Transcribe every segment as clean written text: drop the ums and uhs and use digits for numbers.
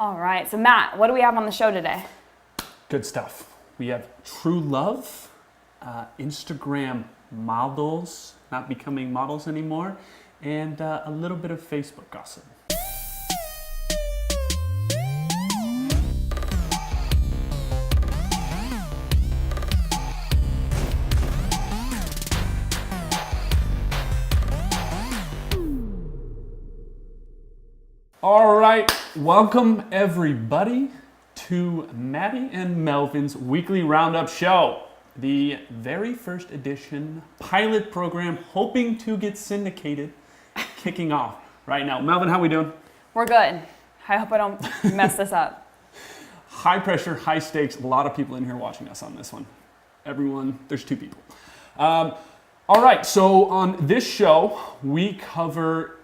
All right, so Matt, what do we have on the show today? Good stuff. We have true love, Instagram models not becoming models anymore, and a little bit of Facebook gossip. All right, welcome everybody to Maddie and Melvin's weekly Roundup show, the very first edition pilot program hoping to get syndicated, kicking off right now. Melvin, how we doing? We're good. I hope I don't mess this up. High pressure, high stakes, a lot of people in here watching us on this one. Everyone, there's two people. All right, so on this show, we cover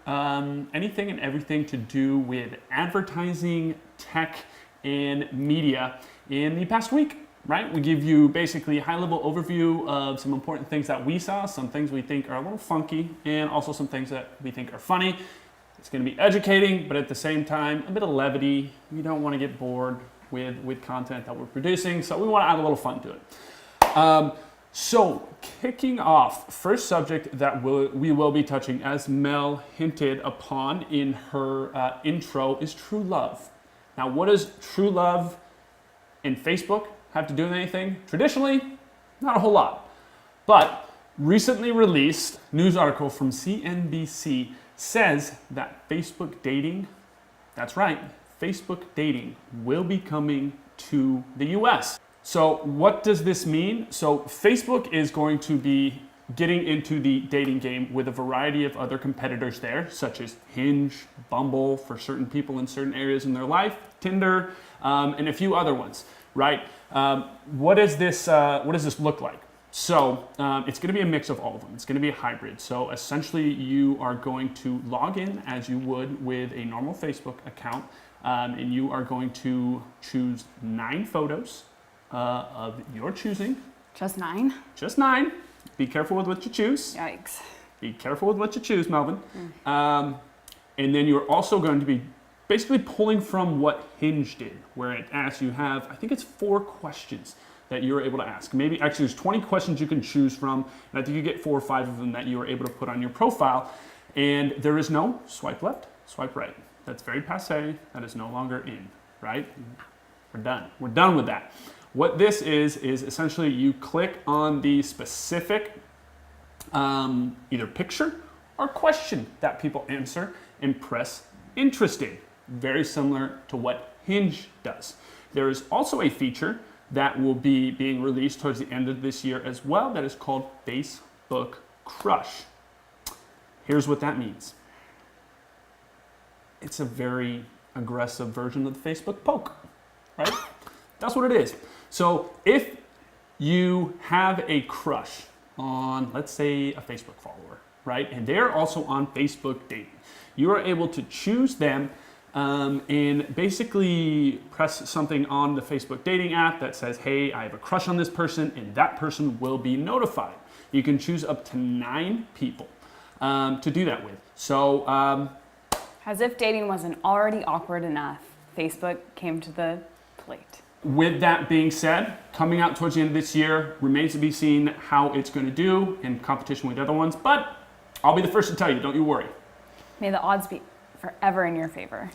anything and everything to do with advertising, tech, and media in the past week, right? We give you basically a high-level overview of some important things that we saw, some things we think are a little funky, and also some things that we think are funny. It's going to be educating, but at the same time, a bit of levity. We don't want to get bored with content that we're producing, so we want to add a little fun to it. So, kicking off, first subject that we will be touching, as Mel hinted upon in her intro, is true love. Now, what does true love and Facebook have to do with anything? Traditionally, not a whole lot. But recently released news article from CNBC says that Facebook dating, that's right, Facebook dating will be coming to the US. So what does this mean? So Facebook is going to be getting into the dating game with a variety of other competitors there, such as Hinge, Bumble for certain people in certain areas in their life, Tinder, and a few other ones, right? What does this look like? So it's going to be a mix of all of them. It's going to be a hybrid. So essentially you are going to log in as you would with a normal Facebook account, and you are going to choose 9 photos of your choosing. Just 9? Just 9. Be careful with what you choose. Yikes. Be careful with what you choose, Melvin. And then you're also going to be basically pulling from what Hinge did, where it asks you have, I think it's 4 questions that you're able to ask. Maybe, actually, there's 20 questions you can choose from, and I think you get 4 or 5 of them that you are able to put on your profile. And there is no swipe left, swipe right. That's very passé. That is no longer in, right? We're done. We're done with that. What this is essentially you click on the specific either picture or question that people answer and press interested. Very similar to what Hinge does. There is also a feature that will be being released towards the end of this year as well that is called Facebook Crush. Here's what that means. It's a very aggressive version of the Facebook Poke, right? That's what it is. So if you have a crush on, let's say, a Facebook follower, right? And they're also on Facebook dating. You are able to choose them and basically press something on the Facebook dating app that says, hey, I have a crush on this person, and that person will be notified. You can choose up to 9 people to do that with. So, as if dating wasn't already awkward enough, Facebook came to the plate. With that being said, coming out towards the end of this year, remains to be seen how it's going to do in competition with other ones, but I'll be the first to tell you, don't you worry. May the odds be forever in your favor.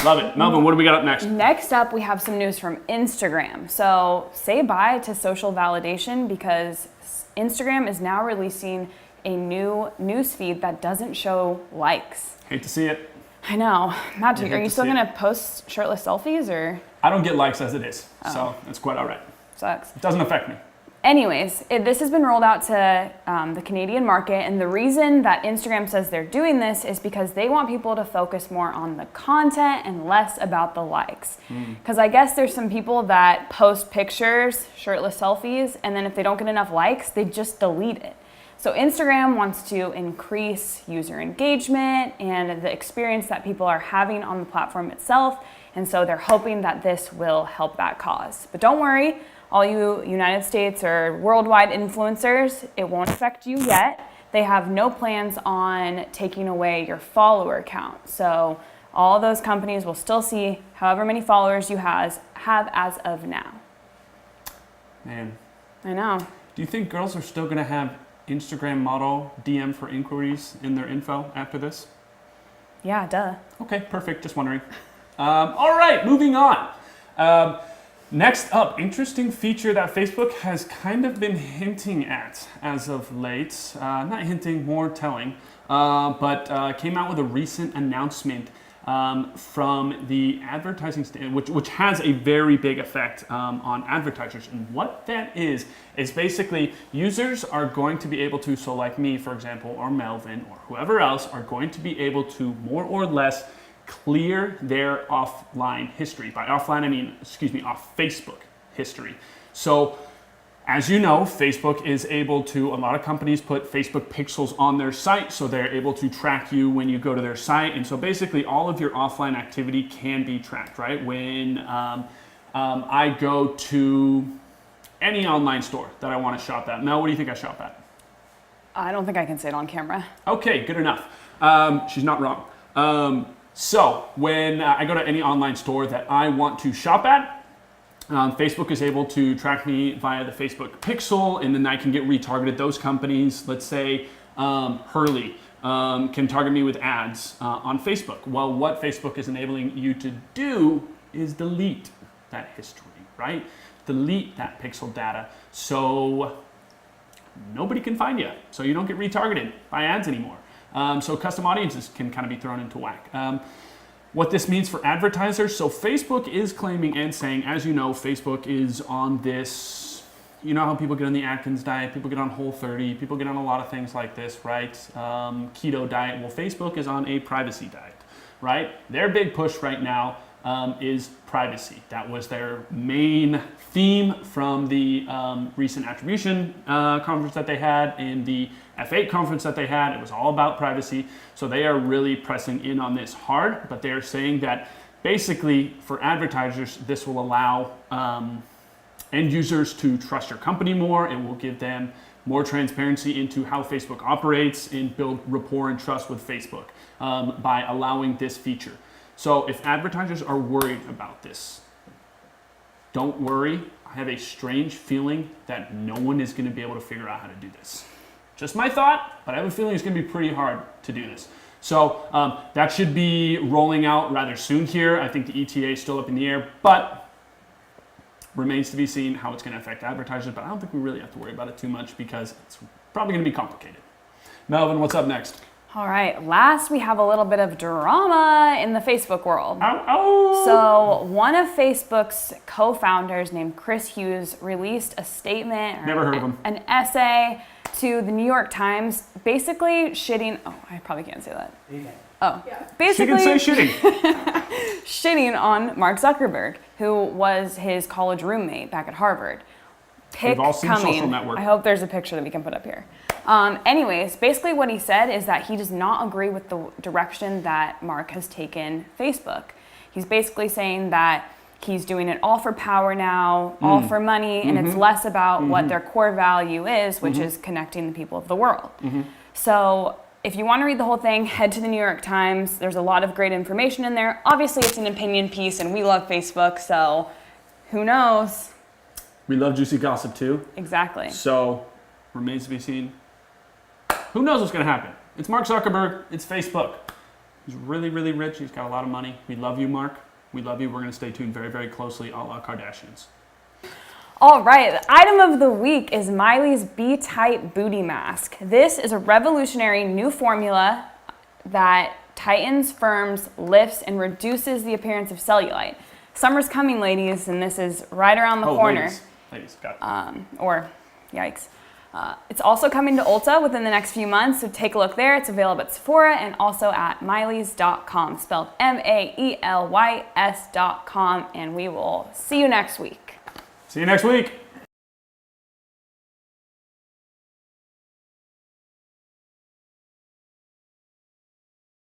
Love it. Melvin, what do we got up next? Next up, we have some news from Instagram. So say bye to social validation because Instagram is now releasing a new news feed that doesn't show likes. Hate to see it. I know. Matt, are you still going to post shirtless selfies or? I don't get likes as it is, so it's quite all right. Sucks. It doesn't affect me. Anyways, this has been rolled out to the Canadian market, and the reason that Instagram says they're doing this is because they want people to focus more on the content and less about the likes. Because I guess there's some people that post pictures, shirtless selfies, and then if they don't get enough likes, they just delete it. So Instagram wants to increase user engagement and the experience that people are having on the platform itself, and so they're hoping that this will help that cause. But don't worry, all you United States or worldwide influencers, it won't affect you yet. They have no plans on taking away your follower count. So all of those companies will still see however many followers you have as of now. Man. I know. Do you think girls are still going to have Instagram model DM for inquiries in their info after this? Yeah, duh. Okay, perfect. Just wondering. All right, moving on. Next up, interesting feature that Facebook has kind of been hinting at as of late. Not hinting, more telling. But came out with a recent announcement from the advertising stand, which has a very big effect on advertisers. And what that is basically users are going to be able to, so like me, for example, or Melvin, or whoever else, are going to be able to more or less clear their offline history. By offline, I mean, off Facebook history. So, as you know, Facebook is able to, a lot of companies put Facebook pixels on their site, so they're able to track you when you go to their site. And so basically all of your offline activity can be tracked, right? When I go to any online store that I want to shop at. Mel, what do you think I shop at? I don't think I can say it on camera. Okay, good enough. She's not wrong. So when I go to any online store that I want to shop at, Facebook is able to track me via the Facebook pixel, and then I can get retargeted. Those companies, let's say Hurley, can target me with ads on Facebook. Well, what Facebook is enabling you to do is delete that history, right? Delete that pixel data so nobody can find you, so you don't get retargeted by ads anymore. So custom audiences can kind of be thrown into whack. What this means for advertisers, so Facebook is claiming and saying, as you know, Facebook is on this, you know how people get on the Atkins diet, people get on Whole30, people get on a lot of things like this, right? Keto diet. Well, Facebook is on a privacy diet, right? Their big push right now is privacy. That was their main theme from the recent attribution conference that they had, and the F8 conference that they had. It was all about privacy. So they are really pressing in on this hard, but they're saying that basically for advertisers, this will allow end users to trust your company more. It will give them more transparency into how Facebook operates and build rapport and trust with Facebook by allowing this feature. So if advertisers are worried about this, don't worry. I have a strange feeling that no one is going to be able to figure out how to do this. Just my thought, but I have a feeling it's going to be pretty hard to do this. So that should be rolling out rather soon here. I think the ETA is still up in the air, but remains to be seen how it's going to affect advertisers. But I don't think we really have to worry about it too much because it's probably going to be complicated. Melvin, what's up next? All right, last we have a little bit of drama in the Facebook world. Ow, ow. So one of Facebook's co-founders named Chris Hughes released a statement, Never heard of him. An essay to the New York Times, basically shitting, oh, I probably can't say that. Oh, She basically can say shitting. shitting on Mark Zuckerberg, who was his college roommate back at Harvard. We've all seen Social Network. I hope there's a picture that we can put up here. Anyways, basically what he said is that he does not agree with the direction that Mark has taken Facebook. He's basically saying that he's doing it all for power now, all for money, and it's less about what their core value is, which is connecting the people of the world. So if you want to read the whole thing, head to the New York Times. There's a lot of great information in there. Obviously, it's an opinion piece, and we love Facebook, so who knows? We love juicy gossip too. Exactly. So, remains to be seen. Who knows what's going to happen? It's Mark Zuckerberg. It's Facebook. He's really, really rich. He's got a lot of money. We love you, Mark. We love you. We're going to stay tuned very, very closely, a la Kardashians. All right, the item of the week is Miley's B-Tight Booty Mask. This is a revolutionary new formula that tightens, firms, lifts, and reduces the appearance of cellulite. Summer's coming, ladies, and this is right around the corner. Ladies, got it. Or, yikes. It's also coming to Ulta within the next few months, so take a look there. It's available at Sephora and also at Miley's.com, spelled Maelys.com, and we will see you next week. See you next week.